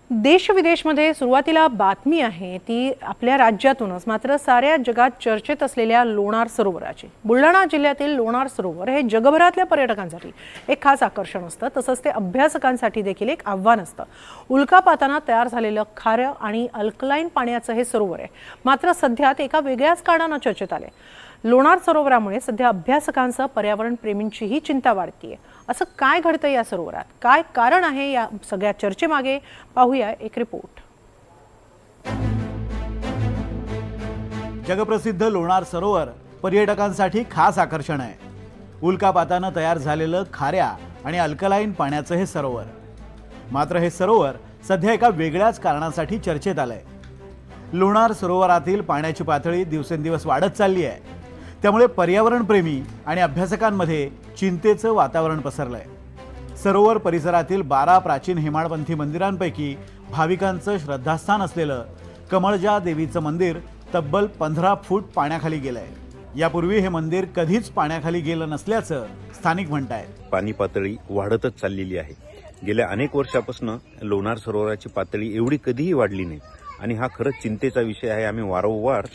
देश विदेशमध्ये सुरुवातीला बातमी आहे ती आपल्या राज्यातूनच, मात्र साऱ्या जगात चर्चेत असलेल्या लोणार सरोवराची। बुलढाणा जिल्ह्यातील लोणार सरोवर हे जगभरातल्या पर्यटकांसाठी एक खास आकर्षण असतं, तसंच ते अभ्यासकांसाठी देखील एक आव्हान असतं। उल्कापाताने तयार झालेलं खारं आणि अल्कलाइन पाण्याचं हे सरोवर आहे, मात्र सध्या ते एका वेगळ्याच कारणाने चर्चेत आले। लोणार सरोवरामुळे सध्या अभ्यासकांसह पर्यावरण प्रेमींचीही चिंता वाढतीये। असं काय घडतंय या सरोवरात, काय कारण आहे या सगळ्या चर्चेमागे, पाहूया एक रिपोर्ट। जगप्रसिद्ध लोणार सरोवर पर्यटकांसाठी खास आकर्षण आहे। उल्कापाताने तयार झालेलं खाऱ्या आणि अल्कलाइन पाण्याचं हे सरोवर, मात्र हे सरोवर सध्या एका वेगळ्याच कारणासाठी चर्चेत आलंय। लोणार सरोवरातील पाण्याची पातळी दिवसेंदिवस वाढत चालली आहे, त्यामुळे पर्यावरण प्रेमी आणि अभ्यासकांमध्ये चिंतेचं वातावरण पसरलंय। सरोवर परिसरातील 12 प्राचीन हेमाडपंथी मंदिरांपैकी भाविकांचं श्रद्धास्थान असलेलं कमळजा देवीचं मंदिर तब्बल 15 फूट पाण्याखाली गेलंय। यापूर्वी हे मंदिर कधीच पाण्याखाली गेलं नसल्याचं स्थानिक म्हणतायत। पाणी पातळी वाढतच चाललेली आहे। गेल्या अनेक वर्षापासून लोणार सरोवराची पातळी एवढी कधीही वाढली नाही आणि हा खरंच चिंतेचा विषय आहे। आम्ही वारंवार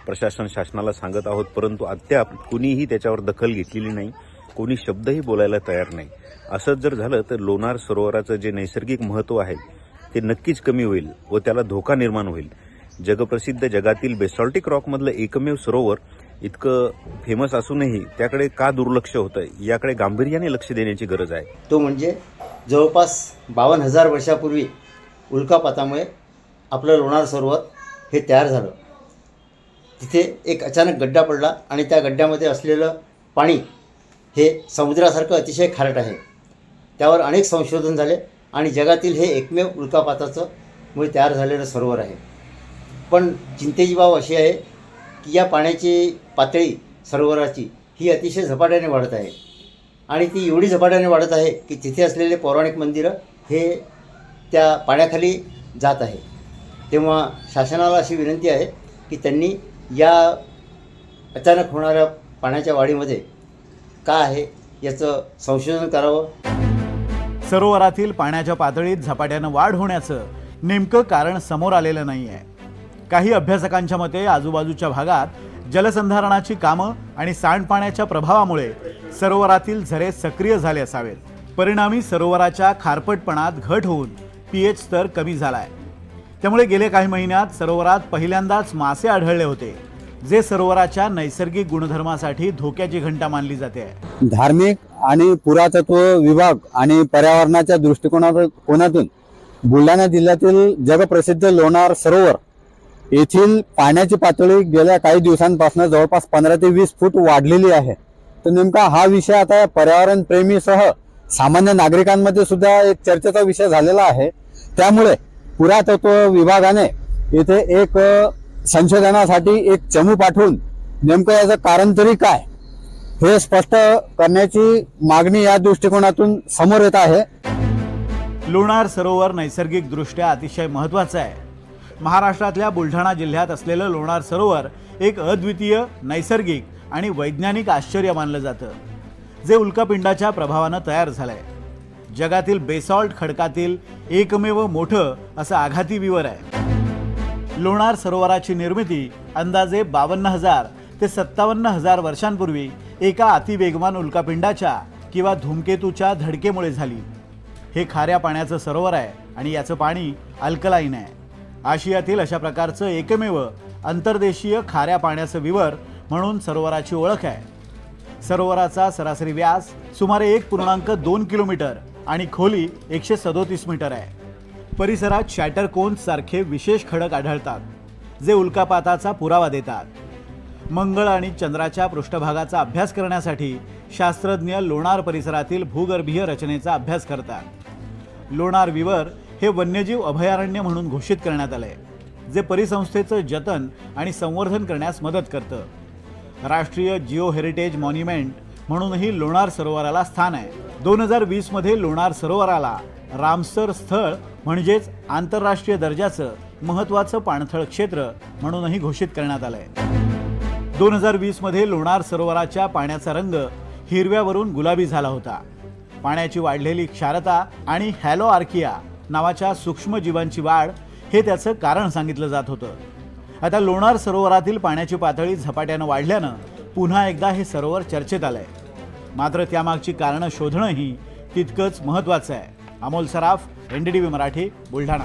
प्रशासन शासनाला सांगत आहोत, परंतु अद्याप कुणीही त्याच्यावर दखल घेतलेली नाही, कोणी शब्दही बोलायला तयार नाही। असंच जर झालं तर लोणार सरोवराचं जे नैसर्गिक महत्त्व आहे ते नक्कीच कमी होईल व त्याला धोका निर्माण होईल। जगप्रसिद्ध जगातील बेसॉल्टिक रॉकमधलं एकमेव सरोवर इतकं फेमस असूनही त्याकडे का दुर्लक्ष होतं, याकडे गांभीर्याने लक्ष देण्याची गरज आहे। तो म्हणजे जवळपास 52,000 वर्षापूर्वी उल्कापातामुळे आपलं लोणार सरोवर हे तयार झालं। तिथे एक अचानक गड्डा पडला आणि त्या गड्ड्यामध्ये असलेलं पाणी हे समुद्रासारखं अतिशय खारट आहे। त्यावर अनेक संशोधन झाले आणि जगातील हे एकमेव उल्कापाताचं मुळे तयार झालेलं सरोवर आहे। पण चिंतेची बाब अशी आहे की या पाण्याची पातळी सरोवराची ही अतिशय झपाट्याने वाढत आहे आणि ती एवढी झपाट्याने वाढत आहे की तिथे असलेले पौराणिक मंदिरं हे त्या पाण्याखाली जात आहे। तेव्हा शासनाला अशी विनंती आहे की त्यांनी या अचानक होणाऱ्या पाण्याच्या वाढीमध्ये काय आहे याचं संशोधन करावं। सरोवरातील पाण्याच्या पातळीत झपाट्यानं वाढ होण्याचं नेमकं कारण समोर आलेलं नाहीये। काही अभ्यासकांच्या मते आजूबाजूच्या भागात जलसंधारणाची कामं आणि सांडपाण्याच्या प्रभावामुळे सरोवरातील झरे सक्रिय झाले असावेत। परिणामी सरोवराच्या खारपटपणात घट होऊन पीएच स्तर कमी झालाय। त्यामुळे गेल्या काही महिन्यात सरोवरात पहिल्यांदाच मासे आढळले होते, जे सरोवराच्या नैसर्गिक गुणधर्मासाठी धोक्याची घंटा मानली जाते। धार्मिक आणि पुरातत्व विभाग आणि पर्यावरणाच्या दृष्टिकोनातून बुलढाणा जिल्ह्यातील जगप्रसिद्ध लोणार सरोवर येथील पाण्याची पातळी गेल्या काही दिवसांपासून जवळपास 15 ते 20 फूट वाढलेली आहे। तर नेमका हा विषय आता पर्यावरण प्रेमीसह सामान्य नागरिकांमध्ये सुद्धा एक चर्चेचा विषय झालेला आहे। त्यामुळे पुरातत्व विभागाने येथे एक संशोधनासाठी एक चमू पाठवून नेमकं याचं कारण तरी काय हे स्पष्ट करण्याची मागणी या दृष्टिकोनातून समोर येत आहे। लोणार सरोवर नैसर्गिक दृष्ट्या अतिशय महत्त्वाचं आहे। महाराष्ट्रातल्या बुलढाणा जिल्ह्यात असलेलं लोणार सरोवर एक अद्वितीय नैसर्गिक आणि वैज्ञानिक आश्चर्य मानलं जातं, जे उल्कापिंडाच्या प्रभावानं तयार झालंय। जगातील बेसॉल्ट खडकातील एकमेव मोठं असं आघाती विवर आहे। लोणार सरोवराची निर्मिती अंदाजे 52,000 ते 57,000 वर्षांपूर्वी एका अतिवेगवान उल्कापिंडाच्या किंवा धूमकेतूच्या धडकेमुळे झाली। हे खाऱ्या पाण्याचं सरोवर आहे आणि याचं पाणी अल्कलाइन आहे। आशियातील अशा प्रकारचं एकमेव अंतर्देशीय खाऱ्या पाण्याचं विवर म्हणून सरोवराची ओळख आहे। सरोवराचा सरासरी व्यास सुमारे 1.2 किलोमीटर आणि खोली 137 मीटर आहे। परिसरात शॅटर कोन्स सारखे विशेष खडक आढळतात, जे उल्कापाताचा पुरावा देतात। मंगळ आणि चंद्राच्या पृष्ठभागाचा अभ्यास करण्यासाठी शास्त्रज्ञ लोणार परिसरातील भूगर्भीय रचनेचा अभ्यास करतात। लोणार विवर हे वन्यजीव अभयारण्य म्हणून घोषित करण्यात आले, जे परिसंस्थेचं जतन आणि संवर्धन करण्यास मदत करतं। राष्ट्रीय जिओ हेरिटेज मॉन्युमेंट म्हणूनही लोणार सरोवराला स्थान आहे। 2020 मध्ये लोणार सरोवराला रामसर स्थळ म्हणजेच आंतरराष्ट्रीय दर्जाचं महत्त्वाचं पाणथळ क्षेत्र म्हणूनही घोषित करण्यात आलंय। 2020 मध्ये लोणार सरोवराच्या पाण्याचा रंग हिरव्यावरून गुलाबी झाला होता। पाण्याची वाढलेली क्षारता आणि हॅलोआर्किया नावाच्या सूक्ष्मजीवांची वाढ हे त्याचं कारण सांगितलं जात होतं. आता लोणार सरोवरातील पाण्याची पातळी झपाट्यानं वाढल्यानं पुन्हा एकदा हे सरोवर चर्चेत आलंय. मात्र त्यामागची कारणं शोधणंही तितकंच महत्त्वाचं आहे. अमोल सराफ, NDTV मराठी, बुलढाणा.